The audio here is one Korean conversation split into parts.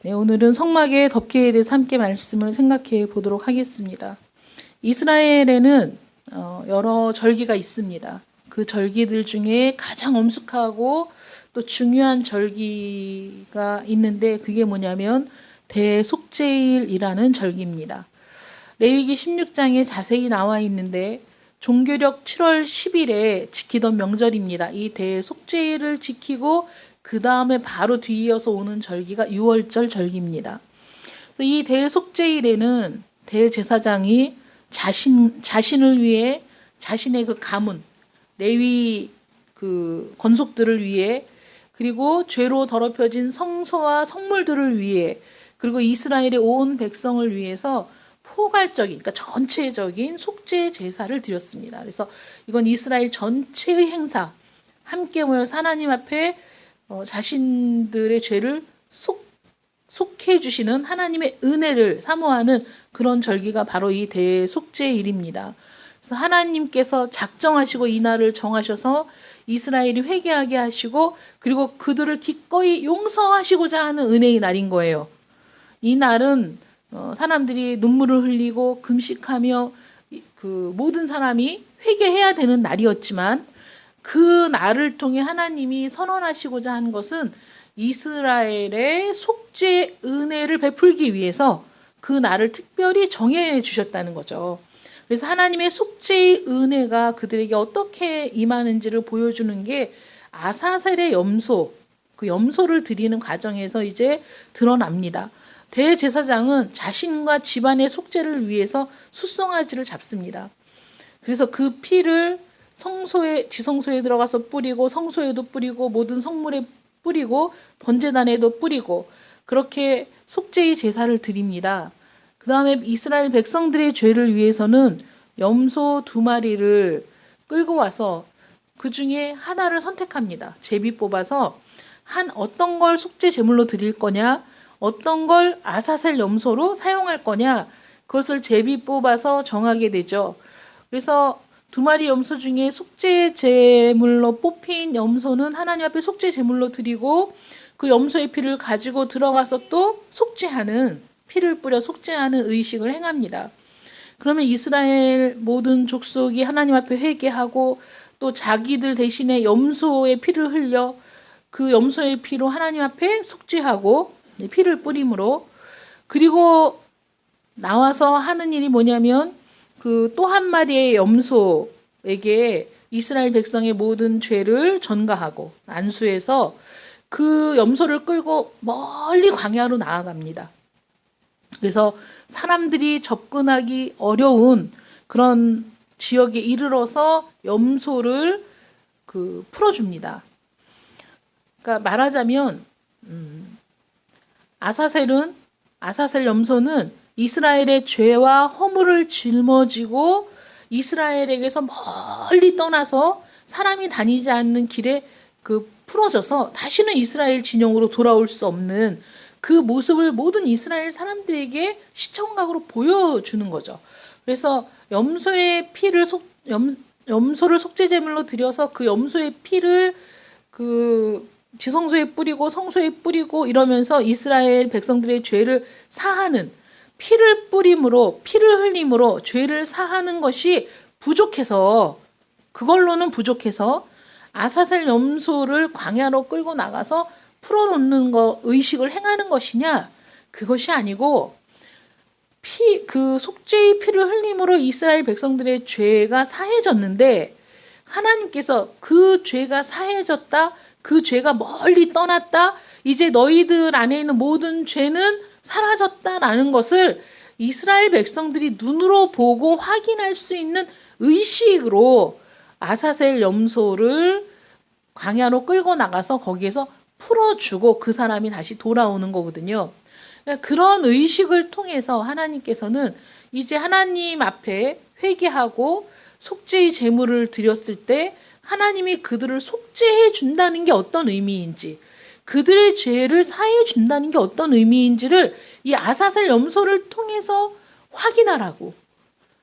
네, 오늘은 성막의 덮개에 대해서 함께 말씀을 생각해 보도록 하겠습니다. 이스라엘에는 여러 절기가 있습니다. 그 절기들 중에 가장 엄숙하고 또 중요한 절기가 있는데 그게 뭐냐면 대속죄일이라는 절기입니다. 레위기 16장에 자세히 나와 있는데 종교력 7월 10일에 지키던 명절입니다. 이 대속죄일을 지키고 그 다음에 바로 뒤이어서 오는 절기가 유월절 절기입니다. 이 대속죄일에는 대제사장이 자신을 위해 자신의 그 가문, 레위 그 권속들을 위해 그리고 죄로 더럽혀진 성소와 성물들을 위해 그리고 이스라엘의 온 백성을 위해서 포괄적인, 그러니까 전체적인 속죄 제사를 드렸습니다. 그래서 이건 이스라엘 전체의 행사, 함께 모여서 하나님 앞에 자신들의 죄를 속해 주시는 하나님의 은혜를 사모하는 그런 절기가 바로 이 대속죄일입니다. 그래서 하나님께서 작정하시고 이 날을 정하셔서 이스라엘이 회개하게 하시고 그리고 그들을 기꺼이 용서하시고자 하는 은혜의 날인 거예요. 이 날은 사람들이 눈물을 흘리고 금식하며 그 모든 사람이 회개해야 되는 날이었지만 그 날을 통해 하나님이 선언하시고자 한 것은 이스라엘의 속죄 은혜를 베풀기 위해서 그 날을 특별히 정해 주셨다는 거죠. 그래서 하나님의 속죄의 은혜가 그들에게 어떻게 임하는지를 보여주는 게 아사셀의 염소, 그 염소를 드리는 과정에서 이제 드러납니다. 대제사장은 자신과 집안의 속죄를 위해서 숫송아지를 잡습니다. 그래서 그 피를 지성소에 들어가서 뿌리고 성소에도 뿌리고 모든 성물에 뿌리고 번제단에도 뿌리고 그렇게 속죄의 제사를 드립니다. 그 다음에 이스라엘 백성들의 죄를 위해서는 염소 2마리를 끌고 와서 그 중에 하나를 선택합니다. 제비 뽑아서 어떤 걸 속죄 제물로 드릴 거냐, 어떤 걸 아사셀 염소로 사용할 거냐, 그것을 제비 뽑아서 정하게 되죠. 그래서 2마리 염소 중에 속죄 제물로 뽑힌 염소는 하나님 앞에 속죄 제물로 드리고 그 염소의 피를 가지고 들어가서 또 피를 뿌려 속죄하는 의식을 행합니다. 그러면 이스라엘 모든 족속이 하나님 앞에 회개하고 또 자기들 대신에 염소의 피를 흘려 그 염소의 피로 하나님 앞에 속죄하고 피를 뿌림으로 그리고 나와서 하는 일이 뭐냐면 그 또 한 마리의 염소에게 이스라엘 백성의 모든 죄를 전가하고 안수해서 그 염소를 끌고 멀리 광야로 나아갑니다. 그래서 사람들이 접근하기 어려운 그런 지역에 이르러서 염소를 풀어줍니다. 그러니까 말하자면 아사셀 염소는 이스라엘의 죄와 허물을 짊어지고 이스라엘에게서 멀리 떠나서 사람이 다니지 않는 길에 풀어져서 다시는 이스라엘 진영으로 돌아올 수 없는 그 모습을 모든 이스라엘 사람들에게 시청각으로 보여주는 거죠. 그래서 염소를 속죄제물로 드려서 그 염소의 피를 지성소에 뿌리고 성소에 뿌리고 이러면서 이스라엘 백성들의 죄를 사하는 피를 뿌림으로 피를 흘림으로 죄를 사하는 것이 그걸로는 부족해서 아사셀 염소를 광야로 끌고 나가서 풀어놓는 의식을 행하는 것이냐? 그것이 아니고 그 속죄의 피를 흘림으로 이스라엘 백성들의 죄가 사해졌는데 하나님께서 그 죄가 사해졌다. 그 죄가 멀리 떠났다. 이제 너희들 안에 있는 모든 죄는 사라졌다라는 것을 이스라엘 백성들이 눈으로 보고 확인할 수 있는 의식으로 아사셀 염소를 광야로 끌고 나가서 거기에서 풀어주고 그 사람이 다시 돌아오는 거거든요. 그러니까 그런 의식을 통해서 하나님께서는 이제 하나님 앞에 회개하고 속죄의 제물을 드렸을 때 하나님이 그들을 속죄해 준다는 게 어떤 의미인지 그들의 죄를 사해 준다는 게 어떤 의미인지를 이 아사셀 염소를 통해서 확인하라고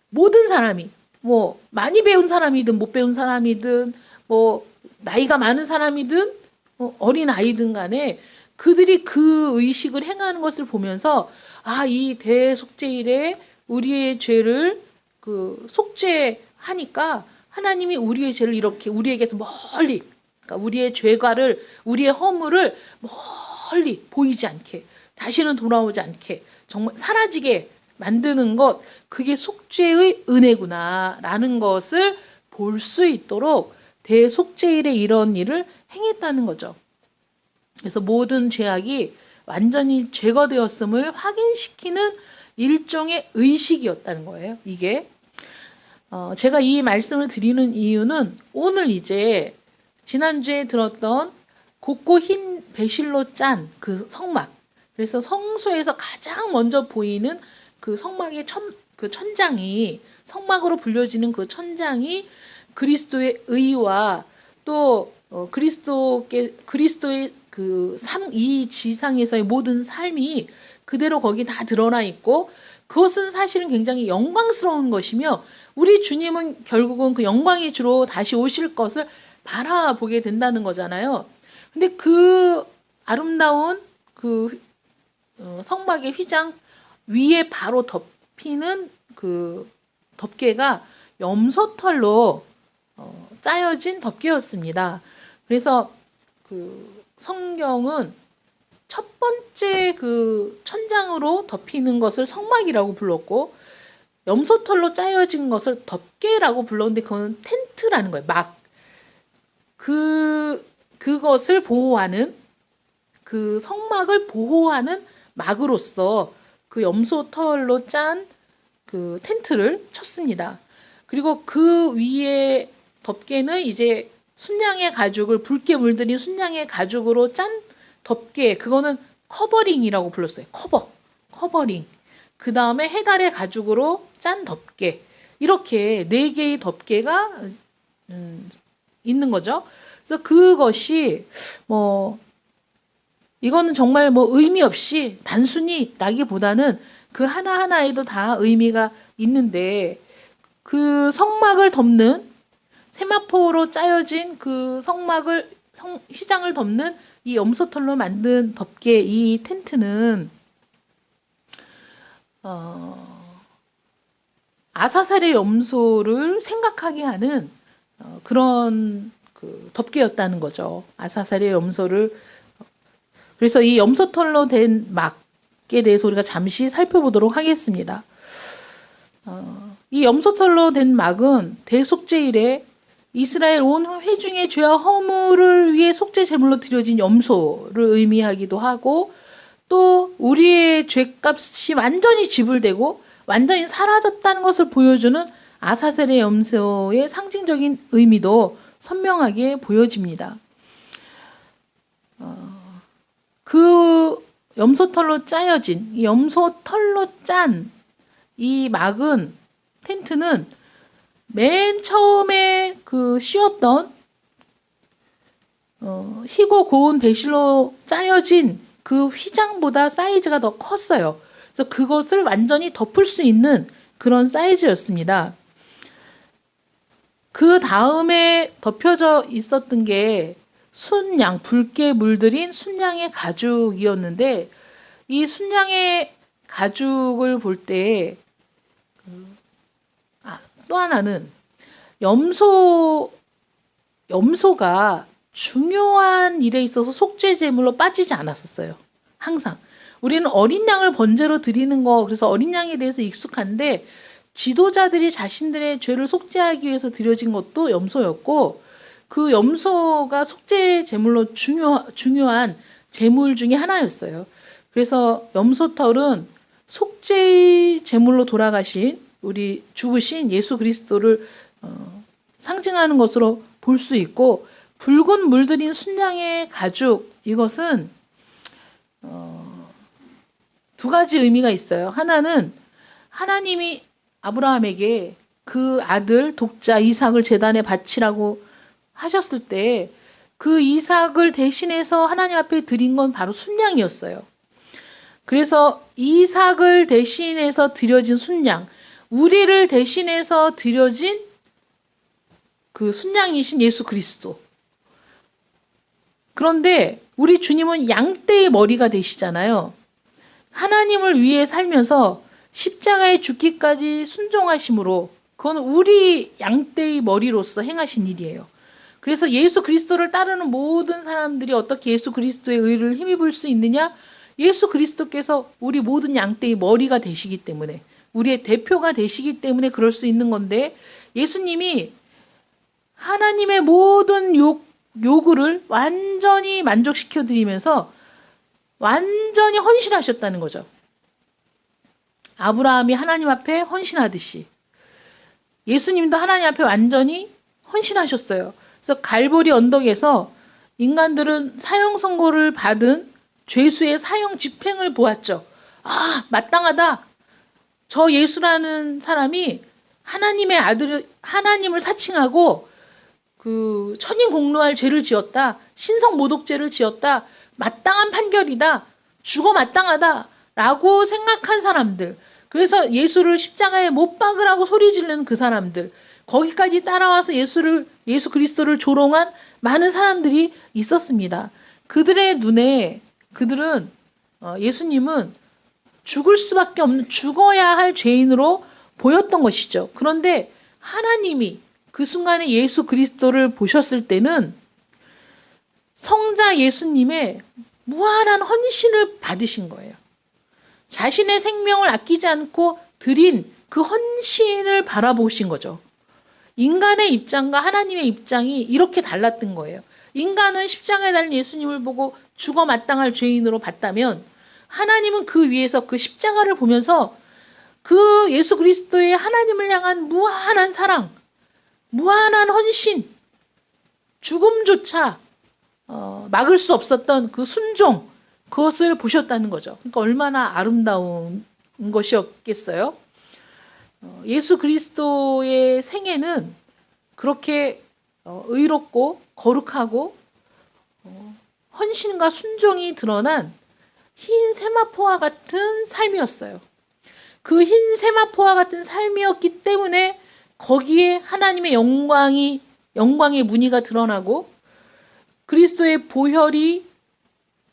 모든 사람이 많이 배운 사람이든 못 배운 사람이든 나이가 많은 사람이든 어린 아이든 간에 그들이 그 의식을 행하는 것을 보면서 이 대속죄일에 우리의 죄를 속죄하니까 하나님이 우리의 죄를 이렇게 우리에게서 멀리, 그러니까 우리의 죄가를, 우리의 허물을 멀리 보이지 않게, 다시는 돌아오지 않게, 정말 사라지게 만드는 것, 그게 속죄의 은혜구나라는 것을 볼 수 있도록 대속죄일에 이런 일을 행했다는 거죠. 그래서 모든 죄악이 완전히 제거되었음을 확인시키는 일종의 의식이었다는 거예요. 이게 제가 이 말씀을 드리는 이유는 오늘 이제 지난주에 들었던 곱고 흰 배실로 짠 그 성막, 그래서 성소에서 가장 먼저 보이는 그 성막의 그 천장이, 성막으로 불려지는 그 천장이 그리스도의 의와 또 그리스도의 이 지상에서의 모든 삶이 그대로 거기 다 드러나 있고, 그것은 사실은 굉장히 영광스러운 것이며, 우리 주님은 결국은 그 영광이 주로 다시 오실 것을 바라보게 된다는 거잖아요. 근데 그 아름다운 성막의 휘장 위에 바로 덮이는 그 덮개가 염소털로 짜여진 덮개였습니다. 그래서 성경은 첫 번째 천장으로 덮이는 것을 성막이라고 불렀고, 염소털로 짜여진 것을 덮개라고 불렀는데 그건 텐트라는 거예요. 그것을 보호하는, 그 성막을 보호하는 막으로서 그 염소털로 짠 그 텐트를 쳤습니다. 그리고 그 위에 덮개는 이제 순양의 가죽을, 붉게 물들인 순양의 가죽으로 짠 덮개, 그거는 커버링이라고 불렀어요. 커버링. 그 다음에 해달의 가죽으로 짠 덮개. 이렇게 4개의 덮개가 있는 거죠. 그래서 그것이 이거는 정말 의미 없이 단순히 라기보다는 그 하나하나에도 다 의미가 있는데, 그 성막을 덮는, 세마포로 짜여진 그 휘장을 덮는 이 염소털로 만든 덮개, 이 텐트는 아사살의 염소를 생각하게 하는 그런 덮개였다는 거죠. 아사살의 염소를. 그래서 이 염소털로 된 막에 대해서 우리가 잠시 살펴보도록 하겠습니다. 이 염소털로 된 막은 대속죄일에 이스라엘 온 회중의 죄와 허물을 위해 속죄 제물로 드려진 염소를 의미하기도 하고, 또 우리의 죄값이 완전히 지불되고 완전히 사라졌다는 것을 보여주는 아사셀의 염소의 상징적인 의미도 선명하게 보여집니다. 그 염소털로 짜여진, 염소털로 짠 이 막은, 텐트는 맨 처음에 씌웠던 희고 고운 배실로 짜여진 그 휘장보다 사이즈가 더 컸어요. 그래서 그것을 완전히 덮을 수 있는 그런 사이즈였습니다. 그 다음에 덮여져 있었던 게 순양, 붉게 물들인 순양의 가죽이었는데, 이 순양의 가죽을 볼 때 또 하나는 염소가 중요한 일에 있어서 속죄 제물로 빠지지 않았었어요. 항상. 우리는 어린 양을 번제로 드리는 거, 그래서 어린 양에 대해서 익숙한데, 지도자들이 자신들의 죄를 속죄하기 위해서 드려진 것도 염소였고, 그 염소가 속죄 제물로 중요한 제물 중에 하나였어요. 그래서 염소털은 속죄 제물로 돌아가신, 우리 죽으신 예수 그리스도를 상징하는 것으로 볼 수 있고, 붉은 물들인 순양의 가죽, 이것은 2가지 의미가 있어요. 하나는 하나님이 아브라함에게 그 아들 독자 이삭을 제단에 바치라고 하셨을 때 그 이삭을 대신해서 하나님 앞에 드린 건 바로 순양이었어요. 그래서 이삭을 대신해서 드려진 순양, 우리를 대신해서 드려진 그 순양이신 예수 그리스도. 그런데 우리 주님은 양떼의 머리가 되시잖아요. 하나님을 위해 살면서 십자가에 죽기까지 순종하심으로 그건 우리 양떼의 머리로서 행하신 일이에요. 그래서 예수 그리스도를 따르는 모든 사람들이 어떻게 예수 그리스도의 의를 힘입을 수 있느냐? 예수 그리스도께서 우리 모든 양떼의 머리가 되시기 때문에, 우리의 대표가 되시기 때문에 그럴 수 있는 건데, 예수님이 하나님의 모든 요구를 완전히 만족시켜 드리면서 완전히 헌신하셨다는 거죠. 아브라함이 하나님 앞에 헌신하듯이 예수님도 하나님 앞에 완전히 헌신하셨어요. 그래서 갈보리 언덕에서 인간들은 사형 선고를 받은 죄수의 사형 집행을 보았죠. 아, 마땅하다. 저 예수라는 사람이 하나님의 아들, 하나님을 사칭하고 그 천인공노할 죄를 지었다. 신성모독죄를 지었다. 마땅한 판결이다. 죽어 마땅하다. 라고 생각한 사람들. 그래서 예수를 십자가에 못 박으라고 소리 지르는 그 사람들. 거기까지 따라와서 예수 그리스도를 조롱한 많은 사람들이 있었습니다. 그들의 눈에 그들은 예수님은 죽을 수밖에 없는, 죽어야 할 죄인으로 보였던 것이죠. 그런데 하나님이 그 순간에 예수 그리스도를 보셨을 때는 성자 예수님의 무한한 헌신을 받으신 거예요. 자신의 생명을 아끼지 않고 드린 그 헌신을 바라보신 거죠. 인간의 입장과 하나님의 입장이 이렇게 달랐던 거예요. 인간은 십자가에 달린 예수님을 보고 죽어 마땅할 죄인으로 봤다면, 하나님은 그 위에서 그 십자가를 보면서 그 예수 그리스도의 하나님을 향한 무한한 사랑, 무한한 헌신, 죽음조차 막을 수 없었던 그 순종, 그것을 보셨다는 거죠. 그러니까 얼마나 아름다운 것이었겠어요. 예수 그리스도의 생애는 그렇게 의롭고 거룩하고 헌신과 순종이 드러난 흰 세마포와 같은 삶이었어요. 그 흰 세마포와 같은 삶이었기 때문에 거기에 하나님의 영광의 무늬가 드러나고 그리스도의 보혈이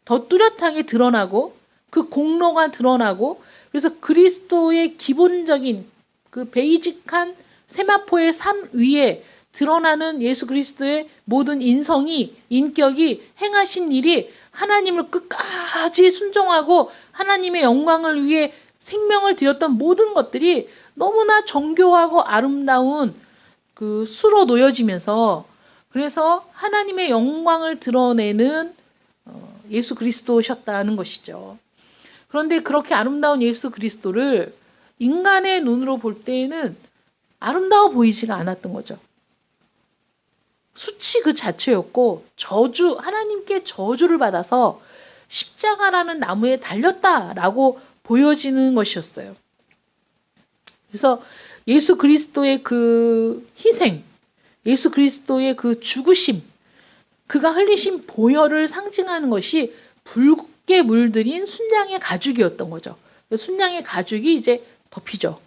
더 뚜렷하게 드러나고 그 공로가 드러나고, 그래서 그리스도의 기본적인 그 베이직한 세마포의 삶 위에 드러나는 예수 그리스도의 모든 인격이 행하신 일이 하나님을 끝까지 순종하고 하나님의 영광을 위해 생명을 드렸던 모든 것들이 너무나 정교하고 아름다운 그 수로 놓여지면서, 그래서 하나님의 영광을 드러내는 예수 그리스도셨다는 것이죠. 그런데 그렇게 아름다운 예수 그리스도를 인간의 눈으로 볼 때에는 아름다워 보이지가 않았던 거죠. 수치 그 자체였고, 하나님께 저주를 받아서 십자가라는 나무에 달렸다라고 보여지는 것이었어요. 그래서 예수 그리스도의 그 희생, 예수 그리스도의 그 죽으심, 그가 흘리신 보혈을 상징하는 것이 붉게 물들인 순양의 가죽이었던 거죠. 순양의 가죽이 이제 덮이죠.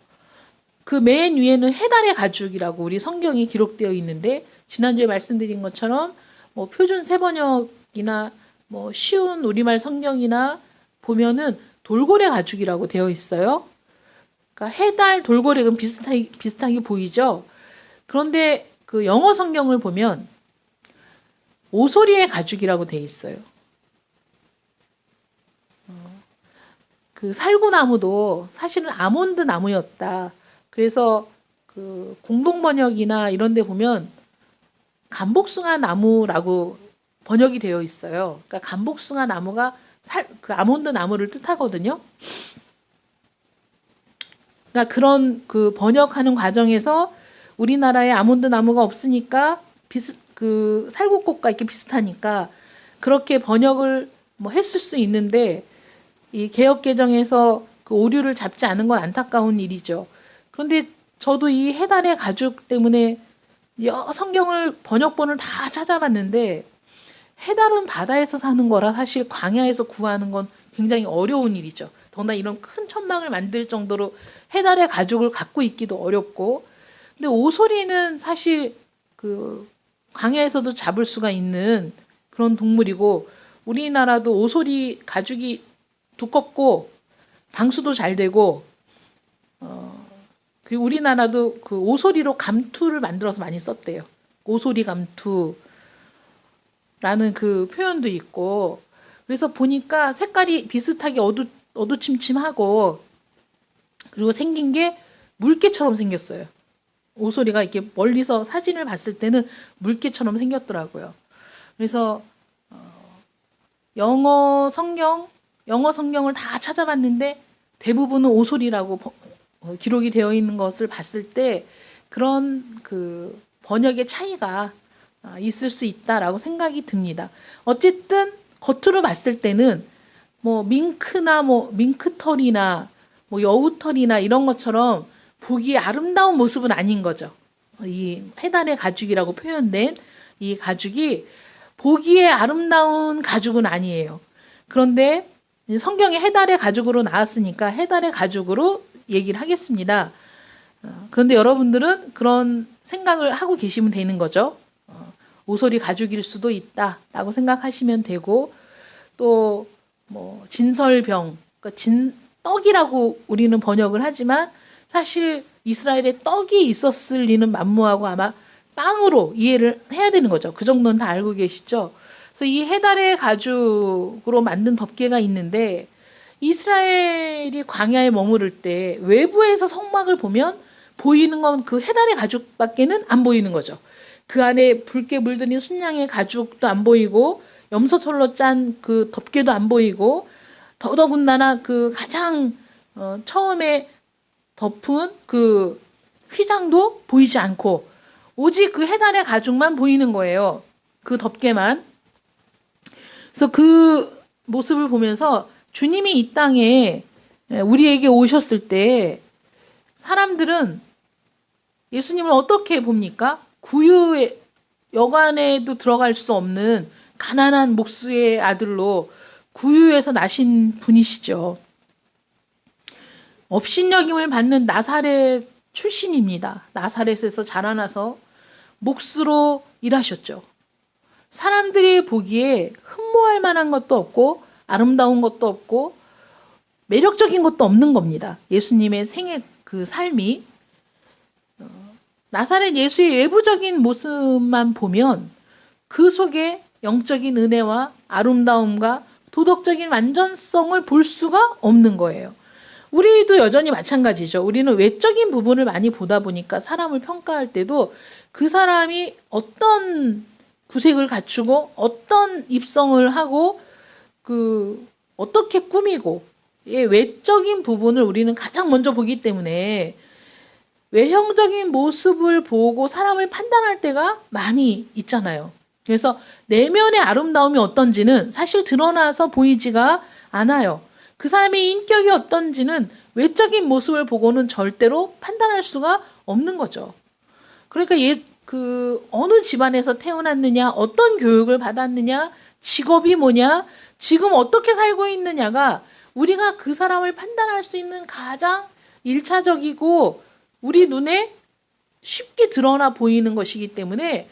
그 맨 위에는 해달의 가죽이라고 우리 성경이 기록되어 있는데, 지난주에 말씀드린 것처럼 뭐 표준 세번역이나 뭐 쉬운 우리말 성경이나 보면은 돌고래 가죽이라고 되어 있어요. 그러니까 해달, 돌고래는 비슷하게 보이죠. 그런데 그 영어 성경을 보면 오소리의 가죽이라고 되어 있어요. 그 살구나무도 사실은 아몬드 나무였다. 그래서 그 공동번역이나 이런 데 보면 감복숭아 나무라고 번역이 되어 있어요. 그러니까 감복숭아 나무가 그 아몬드 나무를 뜻하거든요. 그러니까 그런 그 번역하는 과정에서 우리나라에 아몬드 나무가 없으니까 그 살구꽃과 이렇게 비슷하니까 그렇게 번역을 뭐 했을 수 있는데, 이 개역 개정에서 그 오류를 잡지 않은 건 안타까운 일이죠. 그런데 저도 이 해달의 가죽 때문에 성경을 번역본을 다 찾아봤는데, 해달은 바다에서 사는 거라 사실 광야에서 구하는 건 굉장히 어려운 일이죠. 더구나 이런 큰 천막을 만들 정도로 해달의 가죽을 갖고 있기도 어렵고, 근데 오소리는 사실 그 광야에서도 잡을 수가 있는 그런 동물이고, 우리나라도 오소리 가죽이 두껍고 방수도 잘 되고 그리고 우리나라도 그 오소리로 감투를 만들어서 많이 썼대요. 오소리 감투라는 그 표현도 있고 그래서 보니까 색깔이 비슷하게 어두침침하고 그리고 생긴 게 물개처럼 생겼어요. 오소리가 이렇게 멀리서 사진을 봤을 때는 물개처럼 생겼더라고요. 그래서 영어 성경을 다 찾아봤는데 대부분은 오소리라고 기록이 되어 있는 것을 봤을 때 그런 그 번역의 차이가 있을 수 있다라고 생각이 듭니다. 어쨌든 겉으로 봤을 때는 뭐 밍크나 뭐 밍크털이나 뭐 여우털이나 이런 것처럼 보기 아름다운 모습은 아닌 거죠. 이 해달의 가죽이라고 표현된 이 가죽이 보기에 아름다운 가죽은 아니에요. 그런데 성경에 해달의 가죽으로 나왔으니까 해달의 가죽으로 얘기를 하겠습니다. 그런데 여러분들은 그런 생각을 하고 계시면 되는 거죠. 오소리 가죽일 수도 있다라고 생각하시면 되고 또 뭐 진설병, 그러니까 떡이라고 우리는 번역을 하지만 사실 이스라엘에 떡이 있었을 리는 만무하고 아마 빵으로 이해를 해야 되는 거죠. 그 정도는 다 알고 계시죠. 그래서 이 해달의 가죽으로 만든 덮개가 있는데 이스라엘이 광야에 머무를 때 외부에서 성막을 보면 보이는 건 그 해달의 가죽밖에는 안 보이는 거죠. 그 안에 붉게 물들인 순양의 가죽도 안 보이고 염소털로 짠 그 덮개도 안 보이고 더더군다나 그 가장 처음에 덮은 그 휘장도 보이지 않고 오직 그 해달의 가죽만 보이는 거예요. 그 덮개만. 그래서 그 모습을 보면서 주님이 이 땅에 우리에게 오셨을 때 사람들은 예수님을 어떻게 봅니까? 구유의 여관에도 들어갈 수 없는 가난한 목수의 아들로 구유에서 나신 분이시죠. 업신여김을 받는 나사렛 출신입니다. 나사렛에서 자라나서 목수로 일하셨죠. 사람들이 보기에 흠모할 만한 것도 없고 아름다운 것도 없고 매력적인 것도 없는 겁니다. 예수님의 생애 그 삶이 나사렛 예수의 외부적인 모습만 보면 그 속에 영적인 은혜와 아름다움과 도덕적인 완전성을 볼 수가 없는 거예요. 우리도 여전히 마찬가지죠. 우리는 외적인 부분을 많이 보다 보니까 사람을 평가할 때도 그 사람이 어떤 구색을 갖추고 어떤 입성을 하고 어떻게 꾸미고 외적인 부분을 우리는 가장 먼저 보기 때문에 외형적인 모습을 보고 사람을 판단할 때가 많이 있잖아요. 그래서 내면의 아름다움이 어떤지는 사실 드러나서 보이지가 않아요. 그 사람의 인격이 어떤지는 외적인 모습을 보고는 절대로 판단할 수가 없는 거죠. 그러니까 어느 집안에서 태어났느냐, 어떤 교육을 받았느냐, 직업이 뭐냐, 지금 어떻게 살고 있느냐가 우리가 그 사람을 판단할 수 있는 가장 1차적이고 우리 눈에 쉽게 드러나 보이는 것이기 때문에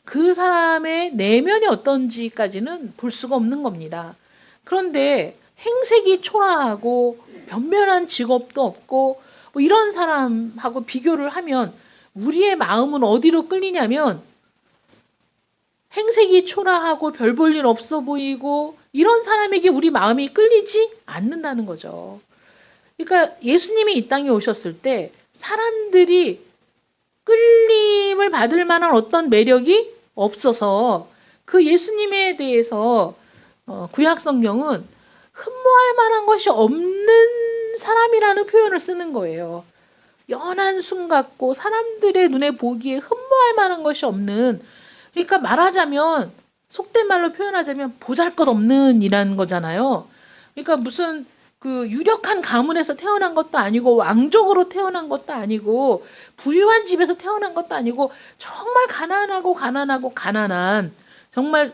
그 사람의 내면이 어떤지까지는 볼 수가 없는 겁니다. 그런데 행색이 초라하고 변변한 직업도 없고 뭐 이런 사람하고 비교를 하면 우리의 마음은 어디로 끌리냐면 행색이 초라하고 별 볼 일 없어 보이고 이런 사람에게 우리 마음이 끌리지 않는다는 거죠. 그러니까 예수님이 이 땅에 오셨을 때 사람들이 끌림을 받을 만한 어떤 매력이 없어서 그 예수님에 대해서 구약 성경은 흠모할 만한 것이 없는 사람이라는 표현을 쓰는 거예요. 연한 순 같고 사람들의 눈에 보기에 흠모할 만한 것이 없는, 그러니까 말하자면 속된 말로 표현하자면 보잘것없는 이라는 거잖아요. 그러니까 무슨 그 유력한 가문에서 태어난 것도 아니고 왕족으로 태어난 것도 아니고 부유한 집에서 태어난 것도 아니고 정말 가난한 정말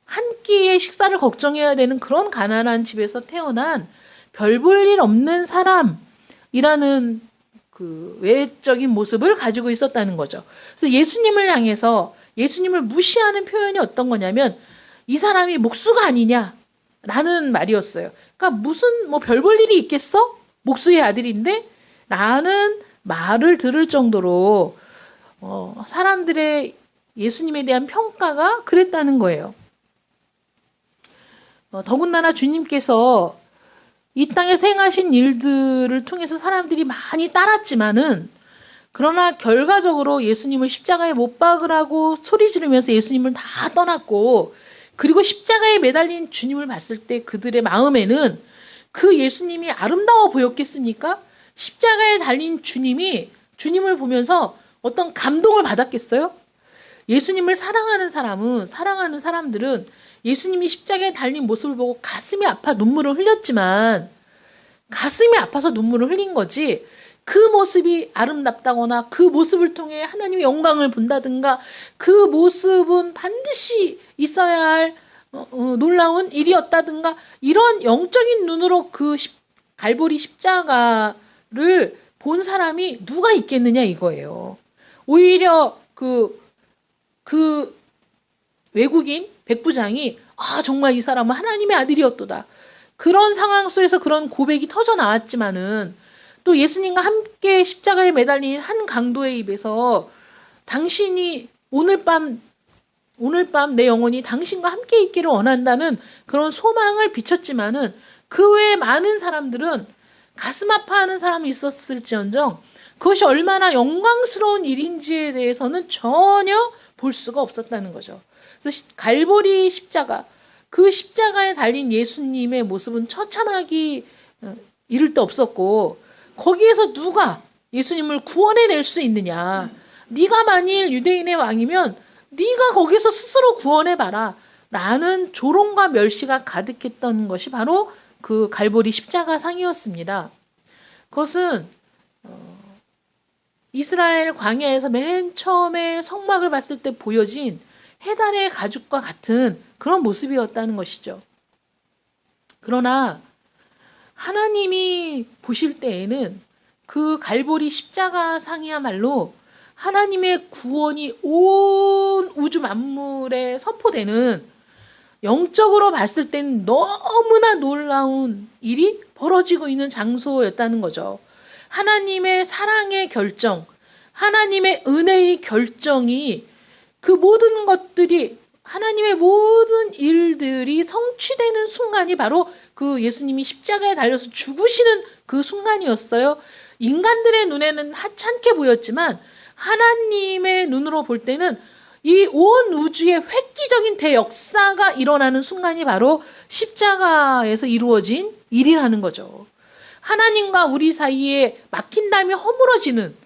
한 끼의 식사를 걱정해야 되는 그런 가난한 집에서 태어난 별 볼 일 없는 사람이라는 그 외적인 모습을 가지고 있었다는 거죠. 그래서 예수님을 향해서 예수님을 무시하는 표현이 어떤 거냐면 이 사람이 목수가 아니냐라는 말이었어요. 그러니까 무슨 뭐 별 볼 일이 있겠어? 목수의 아들인데? 라는 말을 들을 정도로 사람들의 예수님에 대한 평가가 그랬다는 거예요. 더군다나 주님께서 이 땅에서 행하신 일들을 통해서 사람들이 많이 따랐지만은 그러나 결과적으로 예수님을 십자가에 못 박으라고 소리 지르면서 예수님을 다 떠났고 그리고 십자가에 매달린 주님을 봤을 때 그들의 마음에는 그 예수님이 아름다워 보였겠습니까? 십자가에 달린 주님이 주님을 보면서 어떤 감동을 받았겠어요? 예수님을 사랑하는 사람들은 예수님이 십자가에 달린 모습을 보고 가슴이 아파 눈물을 흘렸지만 가슴이 아파서 눈물을 흘린 거지 그 모습이 아름답다거나 그 모습을 통해 하나님의 영광을 본다든가 그 모습은 반드시 있어야 할 놀라운 일이었다든가 이런 영적인 눈으로 그 갈보리 십자가를 본 사람이 누가 있겠느냐 이거예요. 오히려 그 외국인 백부장이 정말 이 사람은 하나님의 아들이었도다. 그런 상황 속에서 그런 고백이 터져 나왔지만은 또 예수님과 함께 십자가에 매달린 한 강도의 입에서 당신이 오늘 밤 내 영혼이 당신과 함께 있기를 원한다는 그런 소망을 비쳤지만은 그 외에 많은 사람들은 가슴 아파하는 사람이 있었을지언정 그것이 얼마나 영광스러운 일인지에 대해서는 전혀 볼 수가 없었다는 거죠. 그래서 갈보리 십자가, 그 십자가에 달린 예수님의 모습은 처참하기 이를 데 없었고 거기에서 누가 예수님을 구원해낼 수 있느냐. 네가 만일 유대인의 왕이면 네가 거기서 스스로 구원해봐라. 라는 조롱과 멸시가 가득했던 것이 바로 그 갈보리 십자가 상이었습니다. 그것은 이스라엘 광야에서 맨 처음에 성막을 봤을 때 보여진 해달의 가죽과 같은 그런 모습이었다는 것이죠. 그러나 하나님이 보실 때에는 그 갈보리 십자가 상이야말로 하나님의 구원이 온 우주 만물에 선포되는 영적으로 봤을 때는 너무나 놀라운 일이 벌어지고 있는 장소였다는 거죠. 하나님의 사랑의 결정, 하나님의 은혜의 결정이 그 모든 것들이 하나님의 모든 일들이 성취되는 순간이 바로 그 예수님이 십자가에 달려서 죽으시는 그 순간이었어요. 인간들의 눈에는 하찮게 보였지만 하나님의 눈으로 볼 때는 이 온 우주의 획기적인 대역사가 일어나는 순간이 바로 십자가에서 이루어진 일이라는 거죠. 하나님과 우리 사이에 막힌담이 허물어지는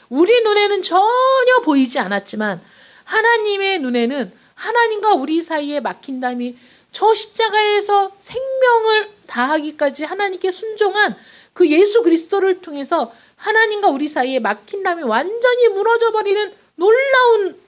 우리 눈에는 전혀 보이지 않았지만 하나님의 눈에는 하나님과 우리 사이에 막힌담이 저 십자가에서 생명을 다하기까지 하나님께 순종한 그 예수 그리스도를 통해서 하나님과 우리 사이에 막힌담이 완전히 무너져 버리는 놀라운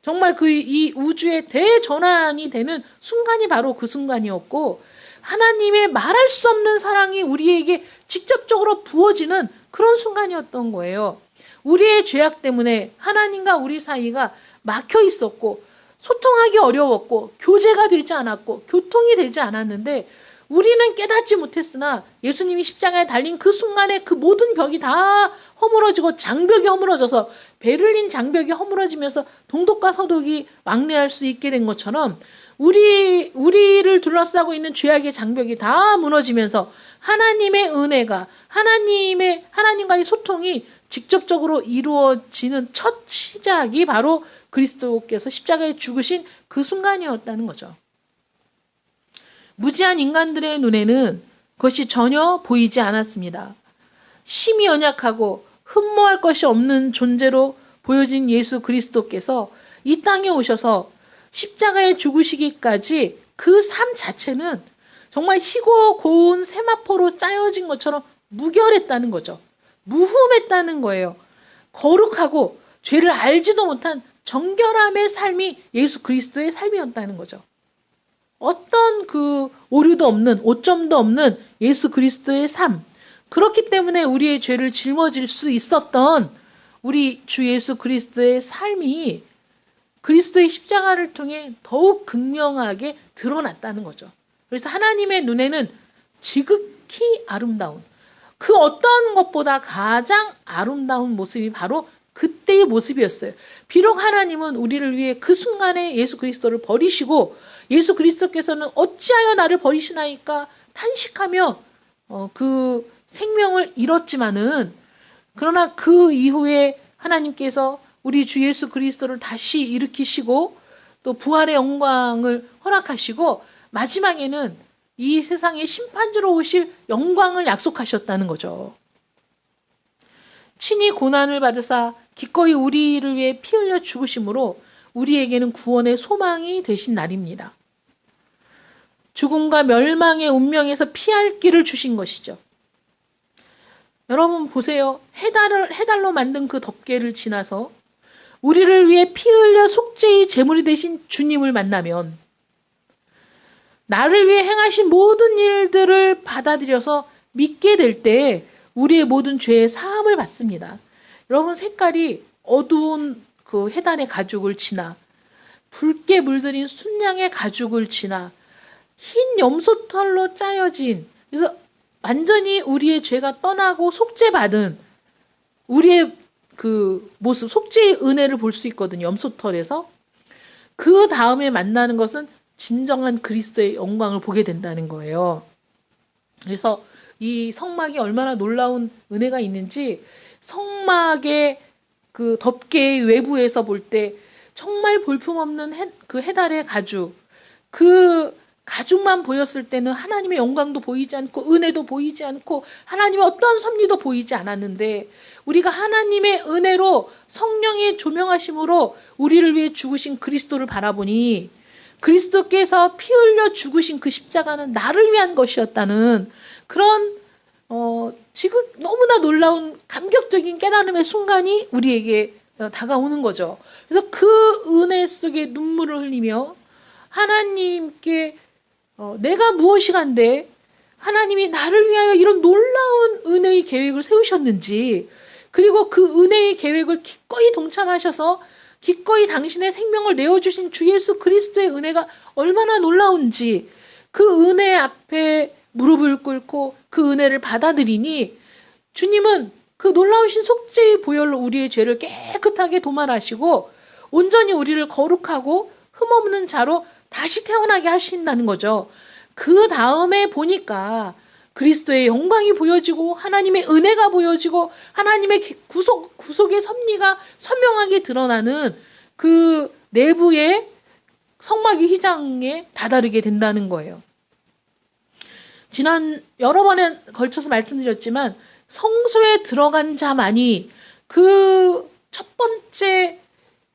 정말 이 우주의 대전환이 되는 순간이 바로 그 순간이었고 하나님의 말할 수 없는 사랑이 우리에게 직접적으로 부어지는 그런 순간이었던 거예요. 우리의 죄악 때문에 하나님과 우리 사이가 막혀 있었고 소통하기 어려웠고 교제가 되지 않았고 교통이 되지 않았는데 우리는 깨닫지 못했으나 예수님이 십자가에 달린 그 순간에 그 모든 벽이 다 허물어지고 장벽이 허물어져서 베를린 장벽이 허물어지면서 동독과 서독이 왕래할 수 있게 된 것처럼 우리를 둘러싸고 있는 죄악의 장벽이 다 무너지면서 하나님의 은혜가 하나님과의 소통이 직접적으로 이루어지는 첫 시작이 바로 그리스도께서 십자가에 죽으신 그 순간이었다는 거죠. 무지한 인간들의 눈에는 그것이 전혀 보이지 않았습니다. 심히 연약하고 흠모할 것이 없는 존재로 보여진 예수 그리스도께서 이 땅에 오셔서 십자가에 죽으시기까지 그 삶 자체는 정말 희고 고운 세마포로 짜여진 것처럼 무결했다는 거죠. 무흠했다는 거예요. 거룩하고 죄를 알지도 못한 정결함의 삶이 예수 그리스도의 삶이었다는 거죠. 어떤 그 오류도 없는 오점도 없는 예수 그리스도의 삶. 그렇기 때문에 우리의 죄를 짊어질 수 있었던 우리 주 예수 그리스도의 삶이 그리스도의 십자가를 통해 더욱 극명하게 드러났다는 거죠. 그래서 하나님의 눈에는 지극히 아름다운, 그 어떤 것보다 가장 아름다운 모습이 바로 그때의 모습이었어요. 비록 하나님은 우리를 위해 그 순간에 예수 그리스도를 버리시고, 예수 그리스도께서는 어찌하여 나를 버리시나이까 탄식하며 그 생명을 잃었지만은, 그러나 그 이후에 하나님께서 우리 주 예수 그리스도를 다시 일으키시고 또 부활의 영광을 허락하시고 마지막에는 이 세상의 심판주로 오실 영광을 약속하셨다는 거죠. 친히 고난을 받으사 기꺼이 우리를 위해 피 흘려 죽으심으로 우리에게는 구원의 소망이 되신 날입니다. 죽음과 멸망의 운명에서 피할 길을 주신 것이죠. 여러분 보세요. 해달로 만든 그 덮개를 지나서 우리를 위해 피 흘려 속죄의 제물이 되신 주님을 만나면 나를 위해 행하신 모든 일들을 받아들여서 믿게 될 때 우리의 모든 죄의 사함을 받습니다. 여러분 색깔이 어두운 그 해달의 가죽을 지나 붉게 물들인 순양의 가죽을 지나 흰 염소털로 짜여진, 그래서 완전히 우리의 죄가 떠나고 속죄받은 우리의 그 모습, 속죄의 은혜를 볼 수 있거든요. 염소털에서. 그 다음에 만나는 것은 진정한 그리스도의 영광을 보게 된다는 거예요. 그래서 이 성막이 얼마나 놀라운 은혜가 있는지, 성막의 그 덮개의 외부에서 볼 때 정말 볼품없는 그 해달의 가죽, 그 가죽만 보였을 때는 하나님의 영광도 보이지 않고 은혜도 보이지 않고 하나님의 어떤 섭리도 보이지 않았는데, 우리가 하나님의 은혜로 성령의 조명하심으로 우리를 위해 죽으신 그리스도를 바라보니 그리스도께서 피 흘려 죽으신 그 십자가는 나를 위한 것이었다는 그런 지금 너무나 놀라운 감격적인 깨달음의 순간이 우리에게 다가오는 거죠. 그래서 그 은혜 속에 눈물을 흘리며 하나님께 내가 무엇이간데 하나님이 나를 위하여 이런 놀라운 은혜의 계획을 세우셨는지, 그리고 그 은혜의 계획을 기꺼이 동참하셔서 기꺼이 당신의 생명을 내어주신 주 예수 그리스도의 은혜가 얼마나 놀라운지 그 은혜 앞에 무릎을 꿇고 그 은혜를 받아들이니 주님은 그 놀라우신 속죄의 보혈로 우리의 죄를 깨끗하게 도말하시고 온전히 우리를 거룩하고 흠없는 자로 다시 태어나게 하신다는 거죠. 그 다음에 보니까 그리스도의 영광이 보여지고 하나님의 은혜가 보여지고 하나님의 구속의 섭리가 선명하게 드러나는 그 내부의 성막의 휘장에 다다르게 된다는 거예요. 지난 여러 번에 걸쳐서 말씀드렸지만 성소에 들어간 자만이 그 첫 번째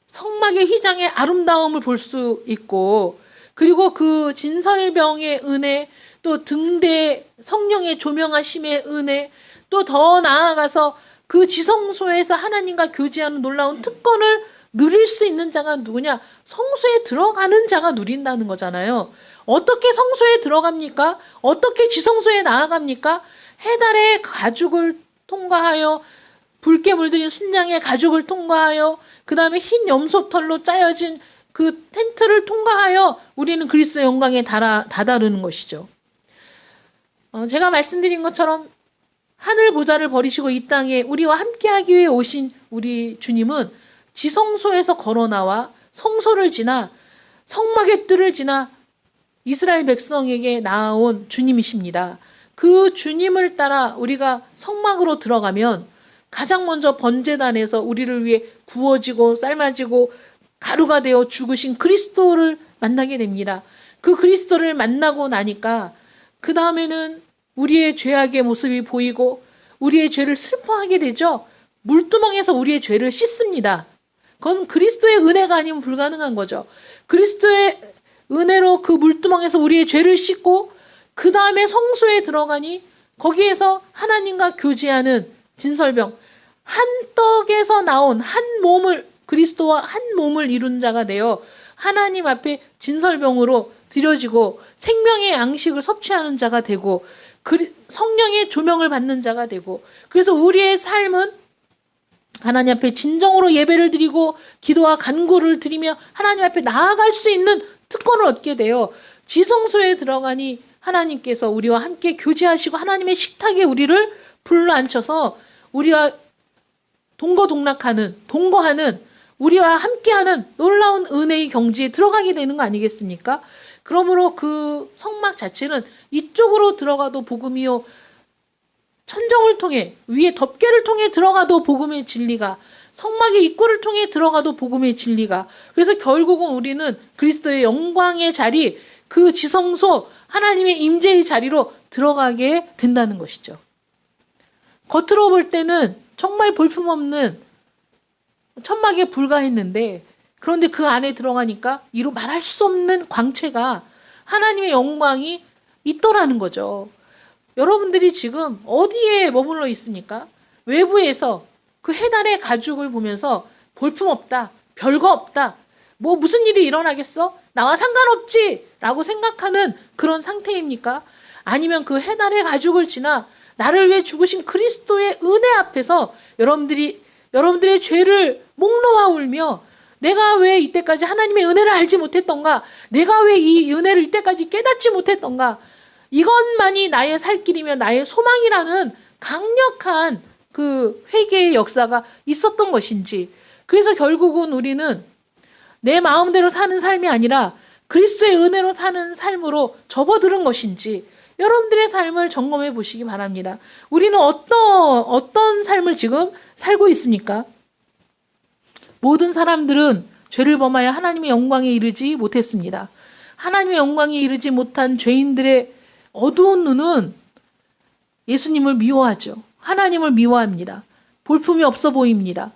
성막의 휘장의 아름다움을 볼 수 있고, 그리고 그 진설병의 은혜, 또 등대 성령의 조명하심의 은혜, 또 더 나아가서 그 지성소에서 하나님과 교제하는 놀라운 특권을 누릴 수 있는 자가 누구냐? 성소에 들어가는 자가 누린다는 거잖아요. 어떻게 성소에 들어갑니까? 어떻게 지성소에 나아갑니까? 해달의 가죽을 통과하여, 붉게 물들인 순양의 가죽을 통과하여, 그 다음에 흰 염소털로 짜여진 그 텐트를 통과하여 우리는 그리스도의 영광에 다다르는 것이죠. 제가 말씀드린 것처럼 하늘 보좌를 버리시고 이 땅에 우리와 함께하기 위해 오신 우리 주님은 지성소에서 걸어 나와 성소를 지나 성막의 뜰을 지나 이스라엘 백성에게 나아온 주님이십니다. 그 주님을 따라 우리가 성막으로 들어가면 가장 먼저 번제단에서 우리를 위해 구워지고 삶아지고 가루가 되어 죽으신 그리스도를 만나게 됩니다. 그 그리스도를 만나고 나니까 그 다음에는 우리의 죄악의 모습이 보이고 우리의 죄를 슬퍼하게 되죠. 물두멍에서 우리의 죄를 씻습니다. 그건 그리스도의 은혜가 아니면 불가능한 거죠. 그리스도의 은혜로 그 물두멍에서 우리의 죄를 씻고 그 다음에 성소에 들어가니 거기에서 하나님과 교제하는 진설병, 한 떡에서 나온 한 몸을, 그리스도와 한 몸을 이룬 자가 되어 하나님 앞에 진설병으로 드려지고 생명의 양식을 섭취하는 자가 되고 성령의 조명을 받는 자가 되고, 그래서 우리의 삶은 하나님 앞에 진정으로 예배를 드리고 기도와 간구를 드리며 하나님 앞에 나아갈 수 있는 특권을 얻게 되어 지성소에 들어가니 하나님께서 우리와 함께 교제하시고 하나님의 식탁에 우리를 불러앉혀서 우리와 동거하는 우리와 함께하는 놀라운 은혜의 경지에 들어가게 되는 거 아니겠습니까? 그러므로 그 성막 자체는 이쪽으로 들어가도 복음이요, 천정을 통해 위에 덮개를 통해 들어가도 복음의 진리가, 성막의 입구를 통해 들어가도 복음의 진리가, 그래서 결국은 우리는 그리스도의 영광의 자리, 그 지성소 하나님의 임재의 자리로 들어가게 된다는 것이죠. 겉으로 볼 때는 정말 볼품없는 천막에 불과했는데, 그런데 그 안에 들어가니까 이루 말할 수 없는 광채가, 하나님의 영광이 있더라는 거죠. 여러분들이 지금 어디에 머물러 있습니까? 외부에서 그 해달의 가죽을 보면서 볼품없다, 별거 없다, 뭐 무슨 일이 일어나겠어? 나와 상관없지! 라고 생각하는 그런 상태입니까? 아니면 그 해달의 가죽을 지나 나를 위해 죽으신 그리스도의 은혜 앞에서 여러분들의 죄를 목놓아 울며, 내가 왜 이때까지 하나님의 은혜를 알지 못했던가? 내가 왜 이 은혜를 이때까지 깨닫지 못했던가? 이것만이 나의 살 길이며 나의 소망이라는 강력한 그 회개의 역사가 있었던 것인지, 그래서 결국은 우리는 내 마음대로 사는 삶이 아니라 그리스도의 은혜로 사는 삶으로 접어드는 것인지, 여러분들의 삶을 점검해 보시기 바랍니다. 우리는 어떤 삶을 지금 살고 있습니까? 모든 사람들은 죄를 범하여 하나님의 영광에 이르지 못했습니다. 하나님의 영광에 이르지 못한 죄인들의 어두운 눈은 예수님을 미워하죠. 하나님을 미워합니다. 볼품이 없어 보입니다.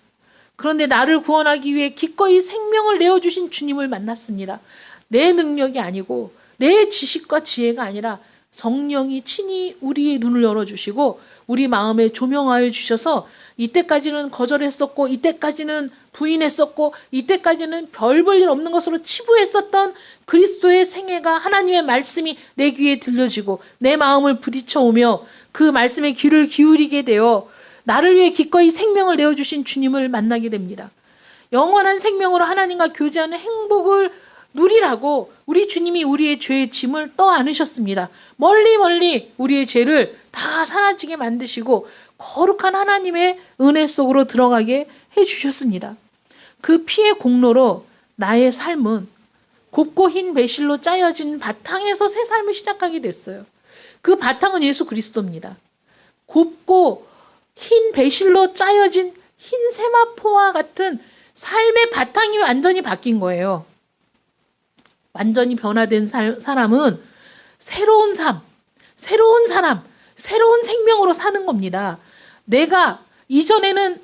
그런데 나를 구원하기 위해 기꺼이 생명을 내어주신 주님을 만났습니다. 내 능력이 아니고 내 지식과 지혜가 아니라 성령이 친히 우리의 눈을 열어주시고 우리 마음에 조명하여 주셔서, 이때까지는 거절했었고, 이때까지는 부인했었고, 이때까지는 별 볼 일 없는 것으로 치부했었던 그리스도의 생애가, 하나님의 말씀이 내 귀에 들려지고 내 마음을 부딪혀오며 그 말씀에 귀를 기울이게 되어 나를 위해 기꺼이 생명을 내어주신 주님을 만나게 됩니다. 영원한 생명으로 하나님과 교제하는 행복을 누리라고 우리 주님이 우리의 죄의 짐을 떠안으셨습니다. 멀리 멀리 우리의 죄를 다 사라지게 만드시고 거룩한 하나님의 은혜 속으로 들어가게 해주셨습니다. 그 피의 공로로 나의 삶은 곱고 흰 배실로 짜여진 바탕에서 새 삶을 시작하게 됐어요. 그 바탕은 예수 그리스도입니다. 곱고 흰 배실로 짜여진 흰 세마포와 같은 삶의 바탕이 완전히 바뀐 거예요. 완전히 변화된 사람은 새로운 삶, 새로운 사람, 새로운 생명으로 사는 겁니다. 내가 이전에는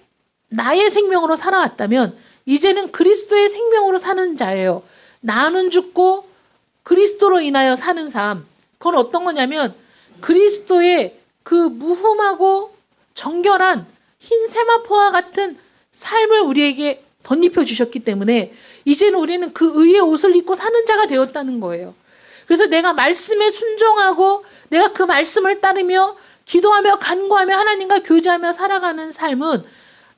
나의 생명으로 살아왔다면 이제는 그리스도의 생명으로 사는 자예요. 나는 죽고 그리스도로 인하여 사는 삶. 그건 어떤 거냐면 그리스도의 그 무흠하고 정결한 흰 세마포와 같은 삶을 우리에게 덧입혀 주셨기 때문에 이제는 우리는 그 의의 옷을 입고 사는 자가 되었다는 거예요. 그래서 내가 말씀에 순종하고 내가 그 말씀을 따르며 기도하며 간구하며 하나님과 교제하며 살아가는 삶은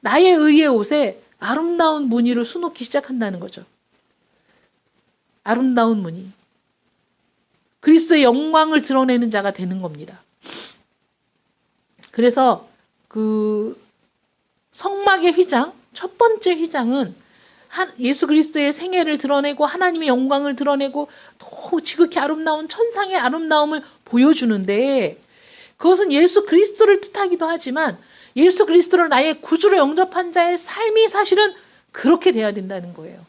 나의 의의 옷에 아름다운 무늬를 수놓기 시작한다는 거죠. 아름다운 무늬. 그리스도의 영광을 드러내는 자가 되는 겁니다. 그래서 그 성막의 휘장, 첫 번째 휘장은 예수 그리스도의 생애를 드러내고 하나님의 영광을 드러내고 너무 지극히 아름다운 천상의 아름다움을 보여주는데, 그것은 예수 그리스도를 뜻하기도 하지만 예수 그리스도를 나의 구주로 영접한 자의 삶이 사실은 그렇게 돼야 된다는 거예요.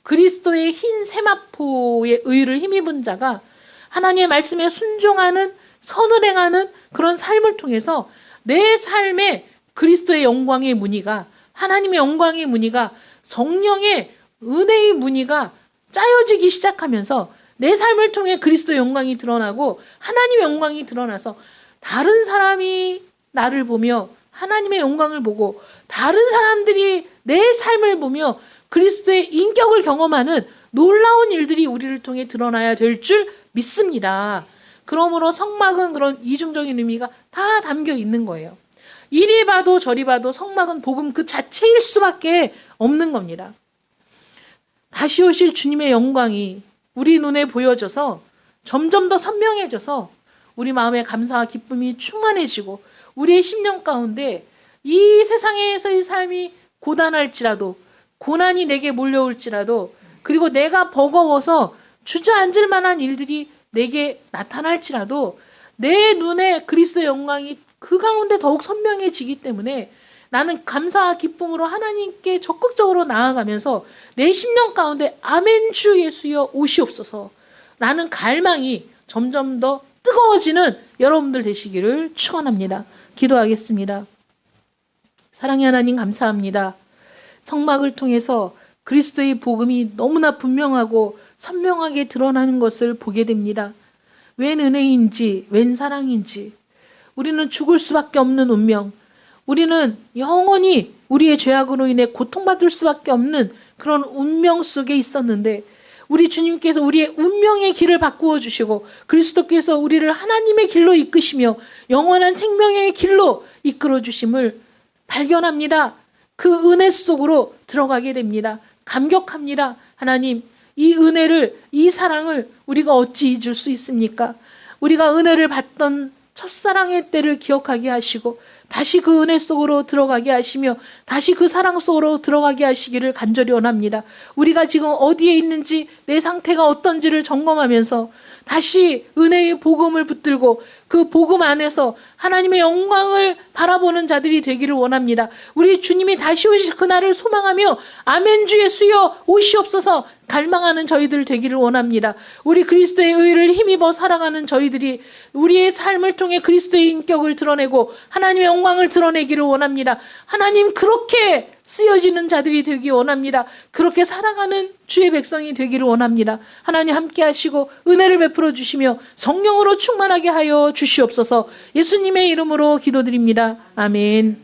그리스도의 흰 세마포의 의를 힘입은 자가 하나님의 말씀에 순종하는, 선을 행하는 그런 삶을 통해서 내 삶에 그리스도의 영광의 무늬가, 하나님의 영광의 무늬가, 성령의 은혜의 무늬가 짜여지기 시작하면서 내 삶을 통해 그리스도의 영광이 드러나고 하나님의 영광이 드러나서 다른 사람이 나를 보며 하나님의 영광을 보고 다른 사람들이 내 삶을 보며 그리스도의 인격을 경험하는 놀라운 일들이 우리를 통해 드러나야 될 줄 믿습니다. 그러므로 성막은 그런 이중적인 의미가 다 담겨 있는 거예요. 이리 봐도 저리 봐도 성막은 복음 그 자체일 수밖에 없는 겁니다. 다시 오실 주님의 영광이 우리 눈에 보여져서 점점 더 선명해져서 우리 마음에 감사와 기쁨이 충만해지고 우리의 심령 가운데 이 세상에서의 삶이 고단할지라도 고난이 내게 몰려올지라도 그리고 내가 버거워서 주저앉을 만한 일들이 내게 나타날지라도 내 눈에 그리스도의 영광이 그 가운데 더욱 선명해지기 때문에 나는 감사와 기쁨으로 하나님께 적극적으로 나아가면서 내 심령 가운데 아멘 주 예수여 오시옵소서 라는 갈망이 점점 더 뜨거워지는 여러분들 되시기를 축원합니다. 기도하겠습니다. 사랑의 하나님 감사합니다. 성막을 통해서 그리스도의 복음이 너무나 분명하고 선명하게 드러나는 것을 보게 됩니다. 웬 은혜인지 웬 사랑인지 우리는 죽을 수밖에 없는 운명, 우리는 영원히 우리의 죄악으로 인해 고통받을 수밖에 없는 그런 운명 속에 있었는데 우리 주님께서 우리의 운명의 길을 바꾸어 주시고 그리스도께서 우리를 하나님의 길로 이끄시며 영원한 생명의 길로 이끌어 주심을 발견합니다. 그 은혜 속으로 들어가게 됩니다. 감격합니다. 하나님, 이 은혜를, 이 사랑을 우리가 어찌 잊을 수 있습니까? 우리가 은혜를 받던 첫사랑의 때를 기억하게 하시고 다시 그 은혜 속으로 들어가게 하시며 다시 그 사랑 속으로 들어가게 하시기를 간절히 원합니다. 우리가 지금 어디에 있는지 내 상태가 어떤지를 점검하면서 다시 은혜의 복음을 붙들고 그 복음 안에서 하나님의 영광을 바라보는 자들이 되기를 원합니다. 우리 주님이 다시 오실 그날을 소망하며 아멘 주 예수여 오시옵소서 갈망하는 저희들 되기를 원합니다. 우리 그리스도의 의를 힘입어 살아가는 저희들이 우리의 삶을 통해 그리스도의 인격을 드러내고 하나님의 영광을 드러내기를 원합니다. 하나님 그렇게 쓰여지는 자들이 되기 원합니다. 그렇게 살아가는 주의 백성이 되기를 원합니다. 하나님 함께 하시고 은혜를 베풀어 주시며 성령으로 충만하게 하여 주시옵소서. 예수님의 이름으로 기도드립니다. 아멘.